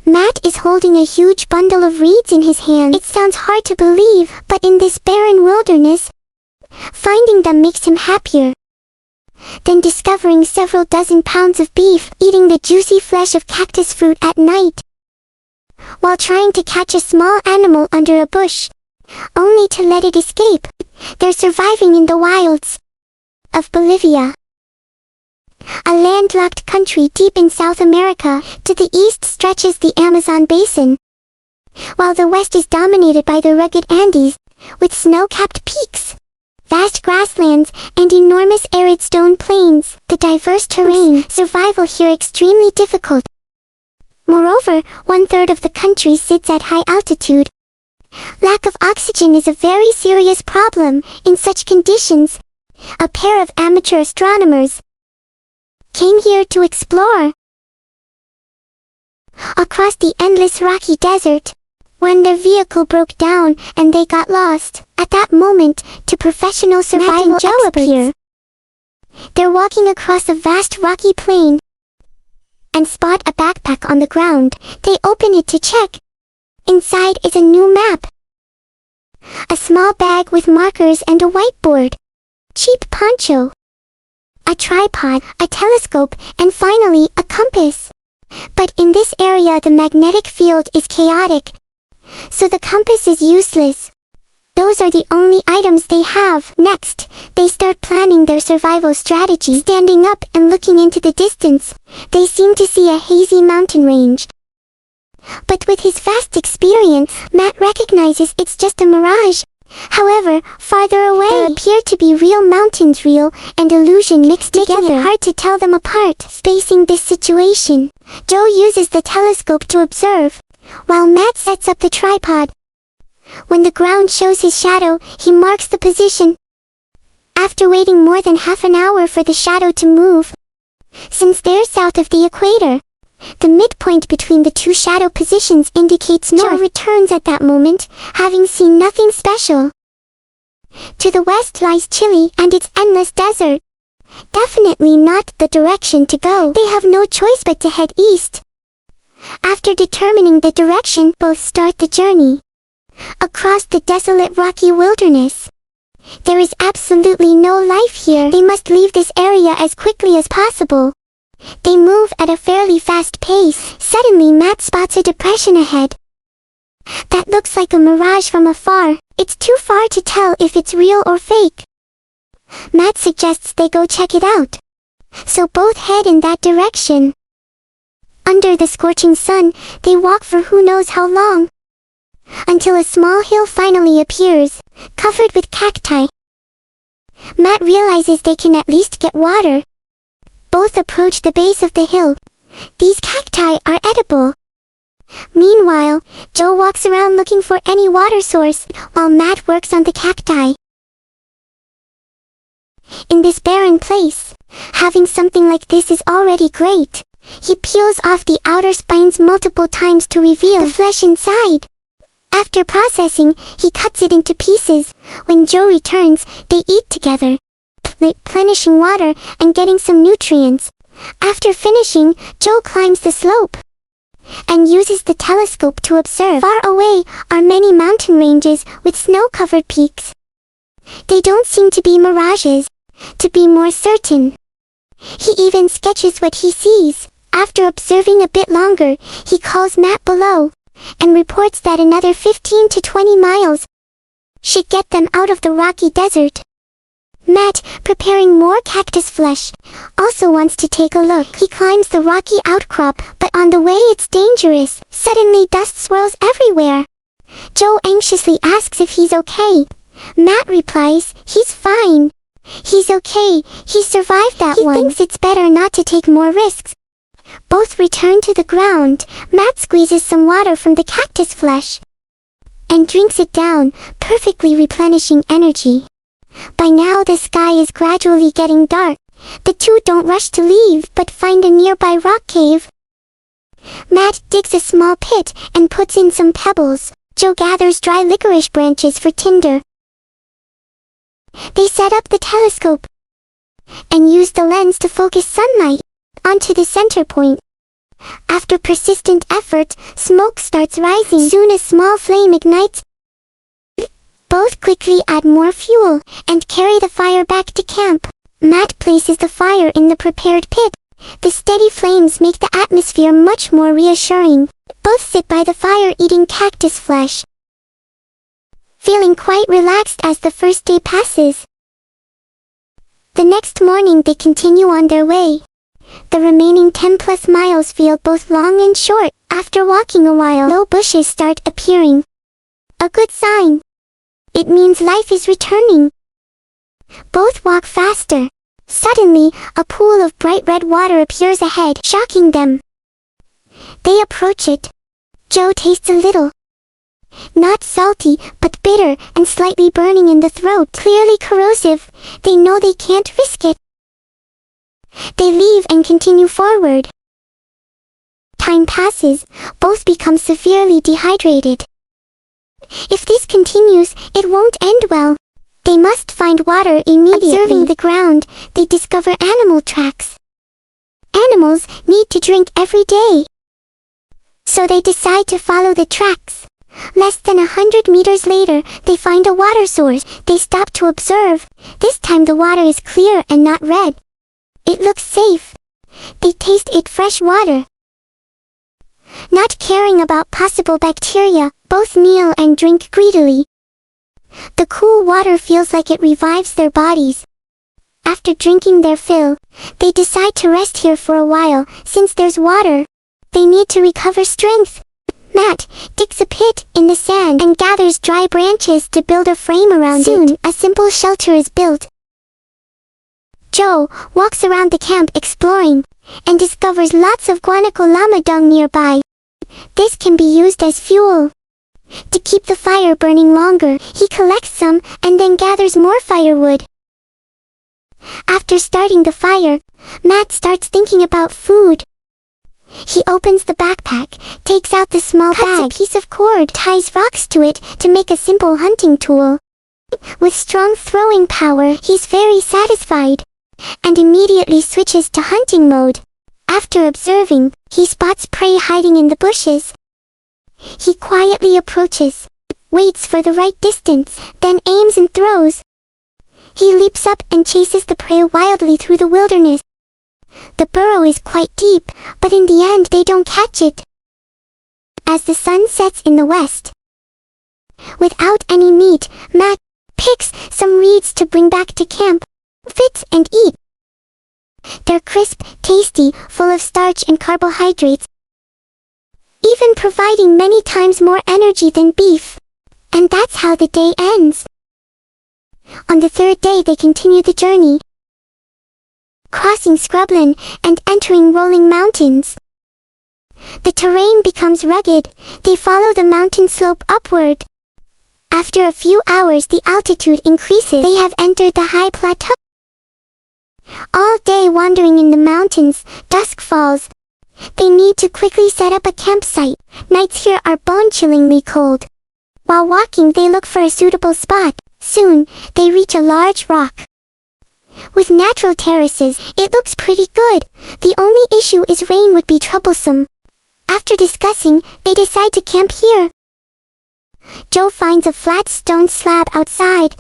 Matt is holding a huge bundle of reeds in his hand. It sounds hard to believe, but in this barren wilderness, finding them makes him happier than discovering several dozen pounds of beef, eating the juicy flesh of cactus fruit at night, while trying to catch a small animal under a bush, only to let it escape. They're surviving in the wilds of Bolivia, a landlocked country deep in South America. To the east stretches the Amazon basin, while the west is dominated by the rugged Andes, with snow-capped peaks, vast grasslands, and enormous arid stone plains. The diverse terrain, survival here extremely difficult. Moreover, 1/3 of the country sits at high altitude. Lack of oxygen is a very serious problem. In such conditions, a pair of amateur astronomers came here to explore across the endless rocky desert, when their vehicle broke down and they got lost. At that moment, two professional survival experts appear. They're walking across a vast rocky plain and spot a backpack on the ground. They open it to check. Inside is a new map, a small bag with markers and a whiteboard, cheap poncho, a tripod, a telescope, and finally, a compass. But in this area the magnetic field is chaotic, so the compass is useless. Those are the only items they have. Next, they start planning their survival strategy. Standing up and looking into the distance, they seem to see a hazy mountain range. But with his vast experience, Matt recognizes it's just a mirage. However, farther away, there appear to be real mountains, real and illusion mixed together. Making it hard to tell them apart. Facing this situation, Joe uses the telescope to observe, while Matt sets up the tripod. When the ground shows his shadow, he marks the position. After waiting more than half an hour for the shadow to move, since they're south of the equator, the midpoint between the two shadow positions indicates north. Joe returns at that moment, having seen nothing special. To the west lies Chile and its endless desert. Definitely not the direction to go. They have no choice but to head east. After determining the direction, both start the journey across the desolate rocky wilderness. There is absolutely no life here. They must leave this area as quickly as possible. They move at a fairly fast pace. Suddenly Matt spots a depression ahead that looks like a mirage from afar. It's too far to tell if it's real or fake. Matt suggests they go check it out, so both head in that direction. Under the scorching sun, they walk for who knows how long, until a small hill finally appears, covered with cacti. Matt realizes they can at least get water. Both approach the base of the hill. These cacti are edible. Meanwhile, Joe walks around looking for any water source, while Matt works on the cacti. In this barren place, having something like this is already great. He peels off the outer spines multiple times to reveal the flesh inside. After processing, he cuts it into pieces. When Joe returns, they eat together, replenishing water and getting some nutrients. After finishing, Joe climbs the slope and uses the telescope to observe. Far away are many mountain ranges with snow-covered peaks. They don't seem to be mirages. To be more certain, he even sketches what he sees. After observing a bit longer, he calls Matt below and reports that another 15 to 20 miles should get them out of the rocky desert. Matt, preparing more cactus flesh, also wants to take a look. He climbs the rocky outcrop, but on the way it's dangerous. Suddenly dust swirls everywhere. Joe anxiously asks if he's okay. Matt replies, he's fine. He's okay, he survived that one. He thinks it's better not to take more risks. Both return to the ground. Matt squeezes some water from the cactus flesh and drinks it down, perfectly replenishing energy. By now the sky is gradually getting dark. The two don't rush to leave, but find a nearby rock cave. Matt digs a small pit and puts in some pebbles. Joe gathers dry licorice branches for tinder. They set up the telescope and use the lens to focus sunlight onto the center point. After persistent effort, smoke starts rising. Soon a small flame ignites. Both quickly add more fuel and carry the fire back to camp. Matt places the fire in the prepared pit. The steady flames make the atmosphere much more reassuring. Both sit by the fire eating cactus flesh, feeling quite relaxed as the first day passes. The next morning they continue on their way. The remaining 10+ miles feel both long and short. After walking a while, low bushes start appearing. A good sign. It means life is returning. Both walk faster. Suddenly, a pool of bright red water appears ahead, shocking them. They approach it. Joe tastes a little. Not salty, but bitter and slightly burning in the throat. Clearly corrosive. They know they can't risk it. They leave and continue forward. Time passes. Both become severely dehydrated. If this continues, it won't end well. They must find water immediately. Observing the ground, they discover animal tracks. Animals need to drink every day. So they decide to follow the tracks. Less than 100 meters later, they find a water source. They stop to observe. This time the water is clear and not red. It looks safe. They taste it fresh water. Not caring about possible bacteria, both kneel and drink greedily. The cool water feels like it revives their bodies. After drinking their fill, they decide to rest here for a while. Since there's water, they need to recover strength. Matt digs a pit in the sand and gathers dry branches to build a frame around it. Soon, a simple shelter is built. Joe walks around the camp exploring and discovers lots of guanaco llama dung nearby. This can be used as fuel. To keep the fire burning longer, he collects some and then gathers more firewood. After starting the fire, Matt starts thinking about food. He opens the backpack, takes out the small bag, cuts a piece of cord, ties rocks to it to make a simple hunting tool. With strong throwing power, he's very satisfied and immediately switches to hunting mode. After observing, he spots prey hiding in the bushes. He quietly approaches, waits for the right distance, then aims and throws. He leaps up and chases the prey wildly through the wilderness. The burrow is quite deep, but in the end they don't catch it. As the sun sets in the west, without any meat, Matt picks some reeds to bring back to camp, fits and eat. They're crisp, tasty, full of starch and carbohydrates, even providing many times more energy than beef. And that's how the day ends. On the third day they continue the journey, crossing scrubland and entering rolling mountains. The terrain becomes rugged. They follow the mountain slope upward. After a few hours the altitude increases. They have entered the high plateau. All day wandering in the mountains, dusk falls. They need to quickly set up a campsite. Nights here are bone-chillingly cold. While walking they look for a suitable spot. Soon, they reach a large rock. With natural terraces, it looks pretty good. The only issue is rain would be troublesome. After discussing, they decide to camp here. Joe finds a flat stone slab outside,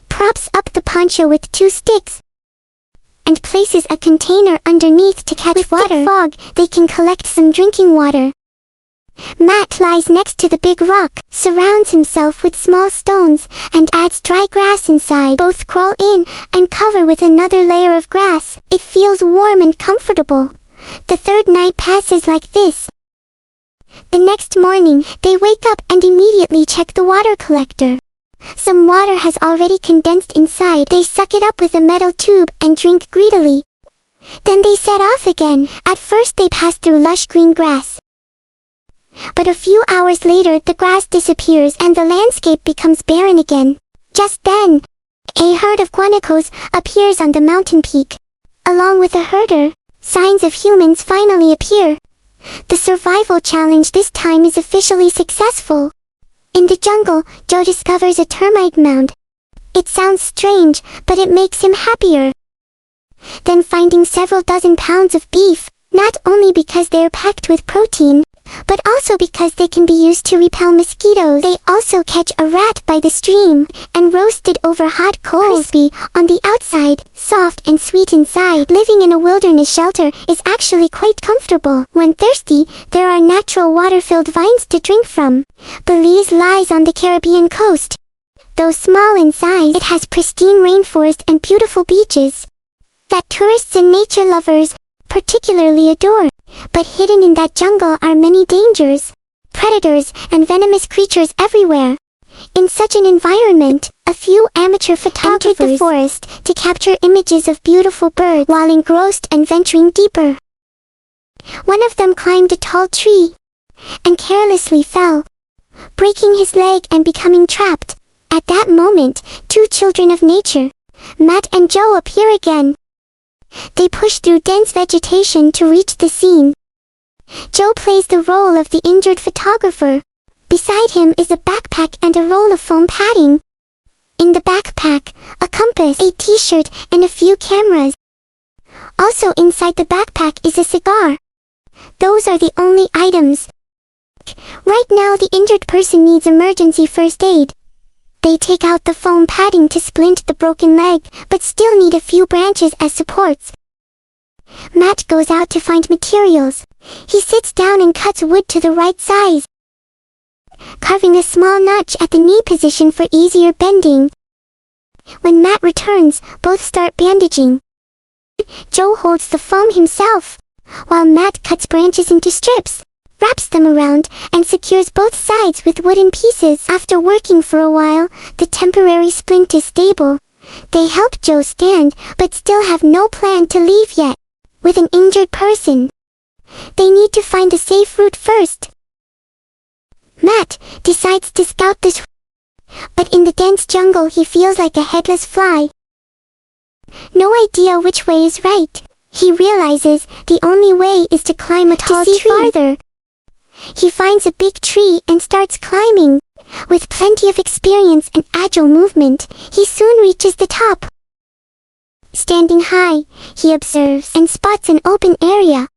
props up the poncho with 2 sticks, and places a container underneath to catch water. With thick fog, they can collect some drinking water. Matt lies next to the big rock, surrounds himself with small stones, and adds dry grass inside. Both crawl in and cover with another layer of grass. It feels warm and comfortable. The third night passes like this. The next morning, they wake up and immediately check the water collector. Some water has already condensed inside. They suck it up with a metal tube and drink greedily. Then they set off again. At first they pass through lush green grass. But a few hours later the grass disappears and the landscape becomes barren again. Just then, a herd of guanacos appears on the mountain peak. Along with a herder, signs of humans finally appear. The survival challenge this time is officially successful. In the jungle, Joe discovers a termite mound. It sounds strange, but it makes him happier. Then finding several dozen pounds of beef, Not only because they are packed with protein, but also because they can be used to repel mosquitoes. They also catch a rat by the stream and roast it over hot coals. Crispy on the outside, soft and sweet inside. Living in a wilderness shelter is actually quite comfortable. When thirsty, there are natural water-filled vines to drink from. Belize lies on the Caribbean coast. Though small in size, it has pristine rainforest and beautiful beaches that tourists and nature lovers particularly adore. But hidden in that jungle are many dangers, predators, and venomous creatures everywhere. In such an environment, a few amateur photographers entered the forest to capture images of beautiful birds while engrossed and venturing deeper. One of them climbed a tall tree and carelessly fell, breaking his leg and becoming trapped. At that moment, two children of nature, Matt and Joe, appear again. They push through dense vegetation to reach the scene. Joe plays the role of the injured photographer. Beside him is a backpack and a roll of foam padding. In the backpack, a compass, a t-shirt, and a few cameras. Also inside the backpack is a cigar. Those are the only items. Right now the injured person needs emergency first aid. They take out the foam padding to splint the broken leg, but still need a few branches as supports. Matt goes out to find materials. He sits down and cuts wood to the right size, carving a small notch at the knee position for easier bending. When Matt returns, both start bandaging. Joe holds the foam himself, while Matt cuts branches into strips, wraps them around, and secures both sides with wooden pieces. After working for a while, the temporary splint is stable. They help Joe stand, but still have no plan to leave yet. With an injured person, they need to find a safe route first. Matt decides to scout this, but in the dense jungle he feels like a headless fly. No idea which way is right. He realizes the only way is to climb a tall tree. Farther. He finds a big tree and starts climbing. With plenty of experience and agile movement, he soon reaches the top. Standing high, he observes and spots an open area.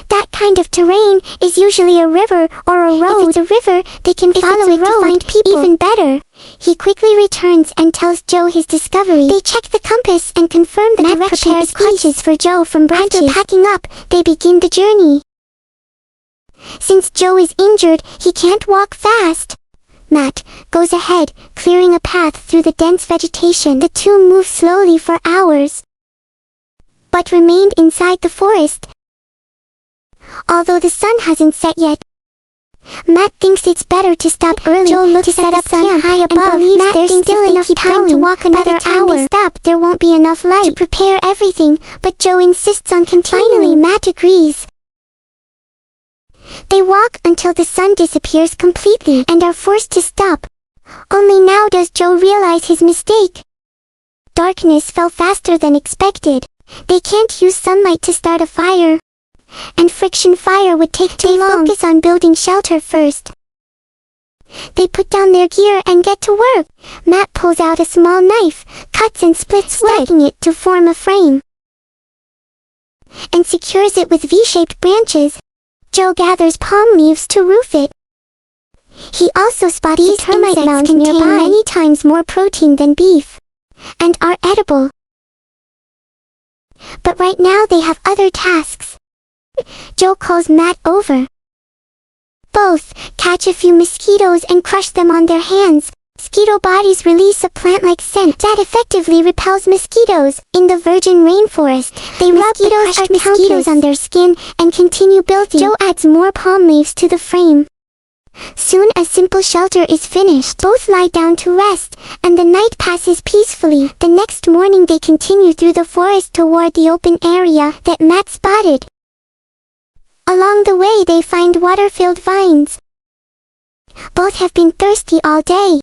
That kind of terrain is usually a river or a road. If it's a river, they can follow it to find people. Even better, he quickly returns and tells Joe his discovery. They check the compass and confirm the direction. Matt prepares clutches for Joe from branches. After packing up, they begin the journey. Since Joe is injured, he can't walk fast. Matt goes ahead, clearing a path through the dense vegetation. The two move slowly for hours, but remained inside the forest. Although the sun hasn't set yet, Matt thinks it's better to stop early. Joe looks to set up camp high above and believes Matt there's still enough time to walk another hour. They stop, there won't be enough light to prepare everything, but Joe insists on continuing. Finally, Matt agrees. They walk until the sun disappears completely and are forced to stop. Only now does Joe realize his mistake. Darkness fell faster than expected. They can't use sunlight to start a fire, and friction fire would take too long. They focus on building shelter first. They put down their gear and get to work. Matt pulls out a small knife, cuts and splits wood, stacking it to form a frame, and secures it with V-shaped branches. Joe gathers palm leaves to roof it. He also spots these termite mounds contain many times more protein than beef, and are edible. But right now they have other tasks. Joe calls Matt over. Both catch a few mosquitoes and crush them on their hands. Mosquito bodies release a plant-like scent that effectively repels mosquitoes. In the virgin rainforest, they rub the crushed mosquitoes on their skin and continue building. Joe adds more palm leaves to the frame. Soon a simple shelter is finished. Both lie down to rest, and the night passes peacefully. The next morning they continue through the forest toward the open area that Matt spotted. Along the way they find water-filled vines. Both have been thirsty all day.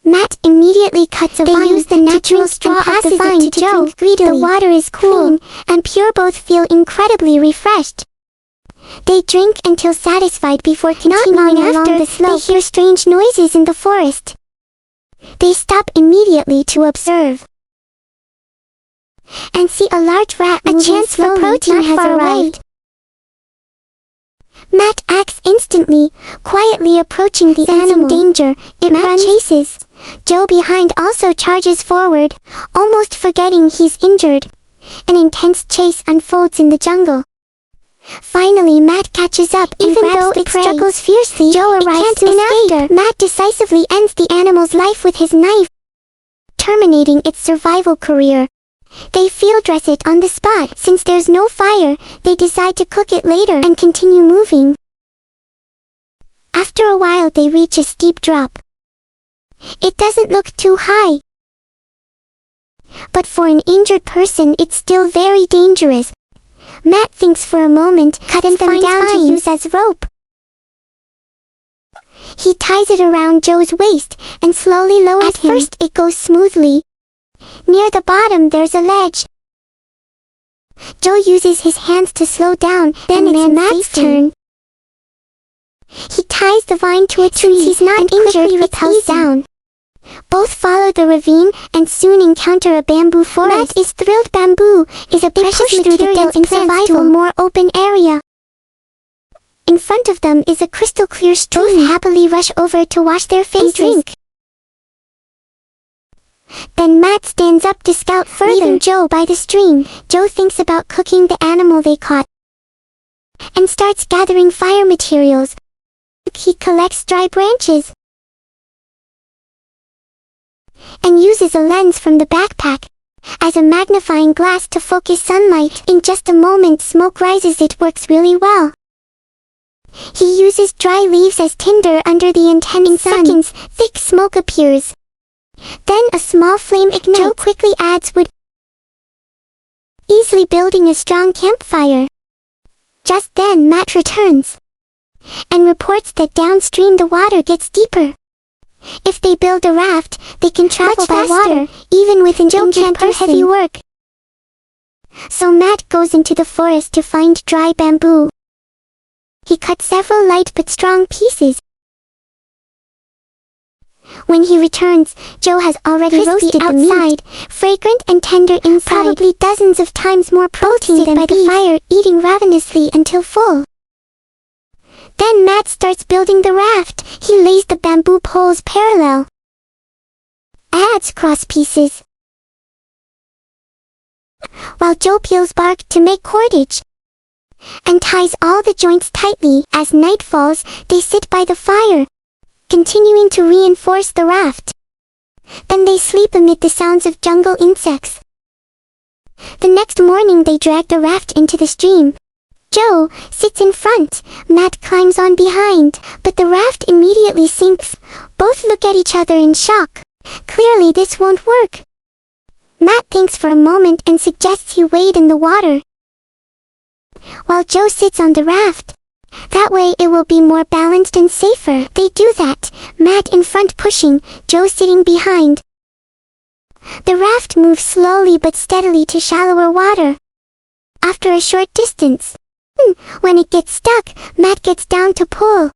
Matt immediately cuts a vine. They use the natural straw of the vine to Joe. The water is cool and pure. Both feel incredibly refreshed. They drink until satisfied before continuing along the slope. They hear strange noises in the forest. They stop immediately to observe. and see a large rat moving slowly. A chance for protein has arrived. Matt acts instantly, quietly approaching the animal. Danger, Matt chases. Joe behind also charges forward, almost forgetting he's injured. An intense chase unfolds in the jungle. Finally Matt catches up and even though it struggles fiercely, Joe arrives soon after. Matt decisively ends the animal's life with his knife, terminating its survival career. They field dress it on the spot. Since there's no fire, they decide to cook it later and continue moving. After a while they reach a steep drop. It doesn't look too high, but for an injured person it's still very dangerous. Matt thinks for a moment, cuts them down to use as rope. He ties it around Joe's waist and slowly lowers him. At first it goes smoothly. Near the bottom there's a ledge. Joe uses his hands to slow down, then it's Matt's turn. He ties the vine to a tree. Since he's not injured, it rappels down. Both follow the ravine and soon encounter a bamboo forest. Matt is thrilled. Bamboo is a precious material in survival to a more open area. In front of them is a crystal clear stream. Both happily rush over to wash their faces and drink. Then Matt stands up to scout further, leaving Joe by the stream. Joe thinks about cooking the animal they caught and starts gathering fire materials. He collects dry branches and uses a lens from the backpack as a magnifying glass to focus sunlight. In just a moment smoke rises. It works really well. He uses dry leaves as tinder under the intense sun. In seconds, thick smoke appears. Then a small flame ignites. Joe quickly adds wood, easily building a strong campfire. Just then Matt returns and reports that downstream the water gets deeper. If they build a raft, they can travel by water, even with an injured person. Heavy work. So Matt goes into the forest to find dry bamboo. He cuts several light but strong pieces. When he returns, Joe has already roasted the outside, fragrant and tender inside. Probably dozens of times more protein than by the fire, eating ravenously until full. Then Matt starts building the raft. He lays the bamboo poles parallel, adds cross pieces, while Joe peels bark to make cordage, and ties all the joints tightly. As night falls, they sit by the fire, continuing to reinforce the raft. Then they sleep amid the sounds of jungle insects. The next morning they drag the raft into the stream. Joe sits in front, Matt climbs on behind, but the raft immediately sinks. Both look at each other in shock. Clearly this won't work. Matt thinks for a moment and suggests he wade in the water, while Joe sits on the raft. That way it will be more balanced and safer. They do that, Matt in front pushing, Joe sitting behind. The raft moves slowly but steadily to shallower water. After a short distance, when it gets stuck, Matt gets down to pull.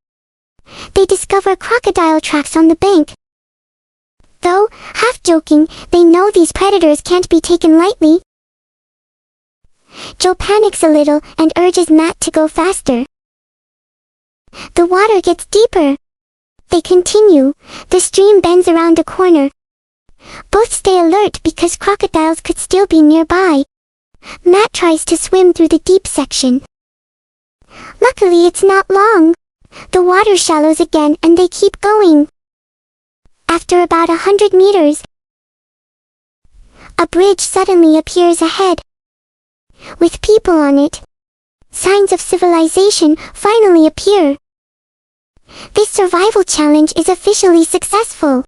They discover crocodile tracks on the bank. Though, half joking, they know these predators can't be taken lightly. Joe panics a little and urges Matt to go faster. The water gets deeper. They continue. The stream bends around a corner. Both stay alert because crocodiles could still be nearby. Matt tries to swim through the deep section. Luckily it's not long. The water shallows again and they keep going. After about 100 meters, a bridge suddenly appears ahead, with people on it. Signs of civilization finally appear. This survival challenge is officially successful.